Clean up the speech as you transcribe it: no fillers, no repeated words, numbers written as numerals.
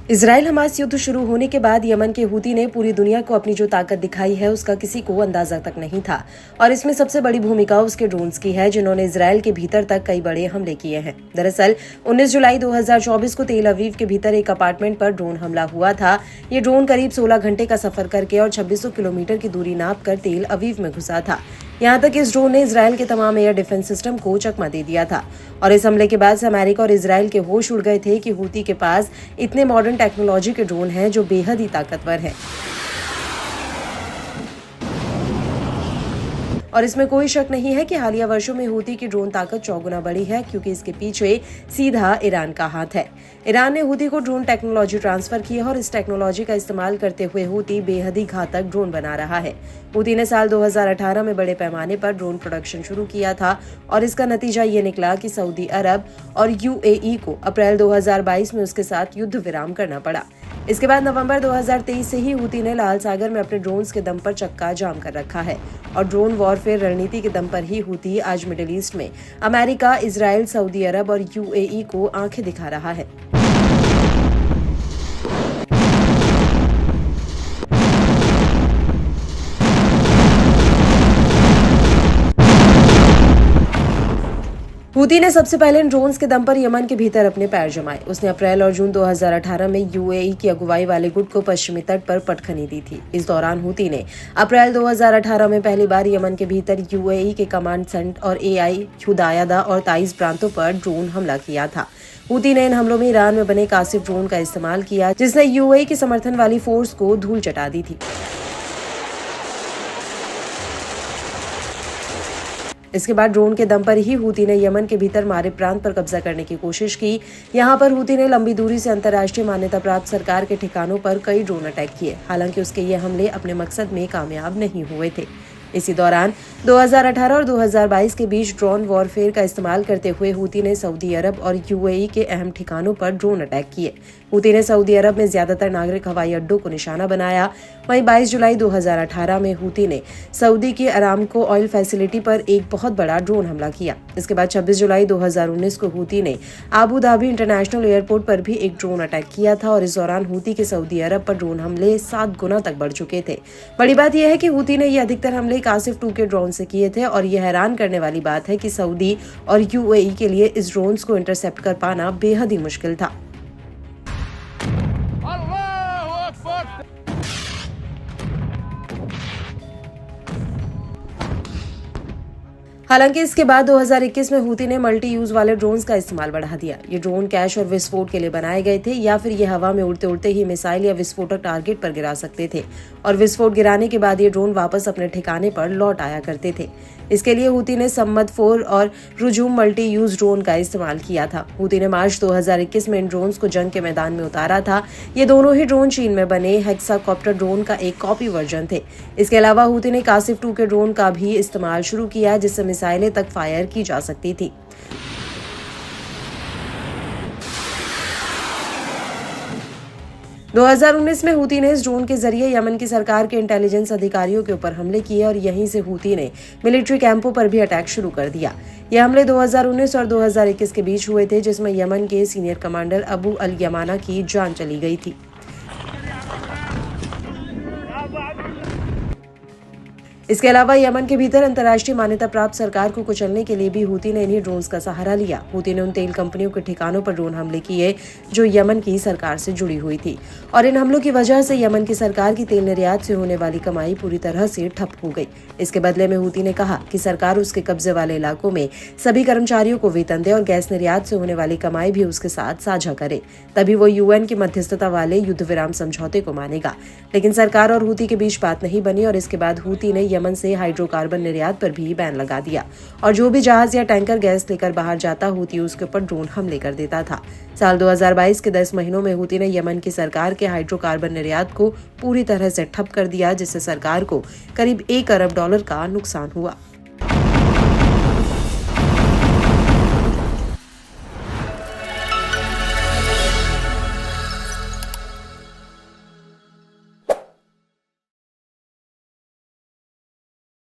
Israel Hamas युद्ध शुरू होने के बाद यमन के हूती ने पूरी दुनिया को अपनी जो ताकत दिखाई है उसका किसी को अंदाजा तक नहीं था और इसमें सबसे बड़ी भूमिका उसके ड्रोन्स की है जिन्होंने इजराइल के भीतर तक कई बड़े हमले किए हैं। दरअसल 19 जुलाई 2024 को तेल अवीव के भीतर एक अपार्टमेंट पर ड्रोन हमला हुआ था। ये ड्रोन करीब 16 घंटे का सफर करके और 2600 किलोमीटर की दूरी नापकर तेल अवीव में घुसा था। यहाँ तक इस ड्रोन ने इजराइल के तमाम एयर डिफेंस सिस्टम को चकमा दे दिया था और इस हमले के बाद से अमेरिका और इजराइल के होश उड़ गए थे कि हूती के पास इतने मॉडर्न टेक्नोलॉजी के ड्रोन हैं जो बेहद ही ताकतवर हैं। और इसमें कोई शक नहीं है कि हालिया वर्षों में हूती की ड्रोन ताकत चौगुना बढ़ी है, क्योंकि इसके पीछे सीधा ईरान का हाथ है। ईरान ने हूती को ड्रोन टेक्नोलॉजी ट्रांसफर की है और इस टेक्नोलॉजी का इस्तेमाल करते हुए हूती बेहद ही घातक ड्रोन बना रहा है। हूती ने साल 2018 में बड़े पैमाने पर ड्रोन प्रोडक्शन शुरू किया था और इसका नतीजा ये निकला कि सऊदी अरब और यूएई को अप्रैल 2022 में उसके साथ युद्ध विराम करना पड़ा। इसके बाद नवंबर 2023 से ही हूती ने लाल सागर में अपने ड्रोन्स के दम पर चक्का जाम कर रखा है और ड्रोन वॉरफेयर रणनीति के दम पर ही हूती आज मिडिल ईस्ट में अमेरिका, इजराइल, सऊदी अरब और यूएई को आंखें दिखा रहा है। हूती ने सबसे पहले इन ड्रोन्स के दम पर यमन के भीतर अपने पैर जमाए। उसने अप्रैल और जून 2018 में यूएई की अगुवाई वाले गुट को पश्चिमी तट पर पटखनी दी थी। इस दौरान हूती ने अप्रैल 2018 में पहली बार यमन के भीतर यूएई के कमांड सेंटर और एआई, हुदायदा और ताइज प्रांतों पर ड्रोन हमला किया था। हूती ने इन हमलों में ईरान में बने कासिफ ड्रोन का इस्तेमाल किया, जिसने यूएई की समर्थन वाली फोर्स को धूल चटा दी थी। इसके बाद ड्रोन के दम पर ही हूती ने यमन के भीतर मारे प्रांत पर कब्जा करने की कोशिश की। यहाँ पर हूती ने लंबी दूरी से अंतर्राष्ट्रीय मान्यता प्राप्त सरकार के ठिकानों पर कई ड्रोन अटैक किए। हालांकि उसके ये हमले अपने मकसद में कामयाब नहीं हुए थे। इसी दौरान 2018 और 2022 के बीच ड्रोन वॉरफेयर का इस्तेमाल करते हुए हूती ने सऊदी अरब और यूएई के अहम ठिकानों पर ड्रोन अटैक किए। हूती ने सऊदी अरब में ज्यादातर नागरिक हवाई अड्डों को निशाना बनाया। वहीं 22 जुलाई 2018 में हूती ने सऊदी की अरामको ऑयल फैसिलिटी पर एक बहुत बड़ा ड्रोन हमला किया। इसके बाद 26 जुलाई 2019 को हूती ने आबू धाबी इंटरनेशनल एयरपोर्ट पर भी एक ड्रोन अटैक किया था और इस दौरान हूती के सऊदी अरब पर ड्रोन हमले 7 गुना तक बढ़ चुके थे। बड़ी बात यह है कि हूती ने ये अधिकतर हमले कासिफ 2 के ड्रोन से किए थे और यह हैरान करने वाली बात है कि सऊदी और यूएई के लिए इस ड्रोन्स को इंटरसेप्ट कर पाना बेहद ही मुश्किल था। हालांकि इसके बाद 2021 में हूती ने मल्टी यूज वाले ड्रोन्स का इस्तेमाल बढ़ा दिया। ये ड्रोन कैश और विस्फोट के लिए बनाए गए थे या फिर ये हवा में उड़ते उड़ते ही मिसाइल या विस्फोटक टारगेट पर गिरा सकते थे और विस्फोट गिराने के बाद ये ड्रोन वापस अपने ठिकाने पर लौट आया करते थे। इसके लिए हूती ने सम्मत 4 और रुजूम मल्टी यूज ड्रोन का इस्तेमाल किया था। हूती ने मार्च 2021 में इन ड्रोन्स को जंग के मैदान में उतारा था। ये दोनों ही ड्रोन चीन में बने हेक्साकॉप्टर ड्रोन का एक कॉपी वर्जन थे। इसके अलावा हूती ने कासिफ 2 के ड्रोन का भी इस्तेमाल शुरू किया, जिससे मिसाइलें तक फायर की जा सकती थी। दो 2019 में हूती ने इस ड्रोन के जरिए यमन की सरकार के इंटेलिजेंस अधिकारियों के ऊपर हमले किए और यहीं से हूती ने मिलिट्री कैंपों पर भी अटैक शुरू कर दिया। ये हमले 2019 और 2021 के बीच हुए थे, जिसमें यमन के सीनियर कमांडर अबू अल यमाना की जान चली गई थी। इसके अलावा यमन के भीतर अंतर्राष्ट्रीय मान्यता प्राप्त सरकार को कुचलने के लिए भी हूती ने इन्हीं ड्रोन्स का सहारा लिया। हूती ने उन तेल कंपनियों के ठिकानों पर ड्रोन हमले किए जो यमन की सरकार से जुड़ी हुई थी और इन हमलों की वजह से यमन की सरकार की तेल निर्यात से होने वाली कमाई पूरी तरह से ठप हो गई। इसके बदले में हूती ने कहा कि सरकार उसके कब्जे वाले इलाकों में सभी कर्मचारियों को वेतन दे और गैस निर्यात से होने वाली कमाई भी उसके साथ साझा करे, तभी वो यूएन की मध्यस्थता वाले युद्ध विराम समझौते को मानेगा। लेकिन सरकार और हूती के बीच बात नहीं बनी और इसके बाद हूती ने यमन से हाइड्रोकार्बन निर्यात पर भी बैन लगा दिया और जो भी जहाज या टैंकर गैस लेकर बाहर जाता हूती उसके ऊपर ड्रोन हमले कर देता था। साल 2022 के 10 महीनों में हूती ने यमन की सरकार के हाइड्रोकार्बन निर्यात को पूरी तरह से ठप कर दिया, जिससे सरकार को करीब $1 अरब का नुकसान हुआ।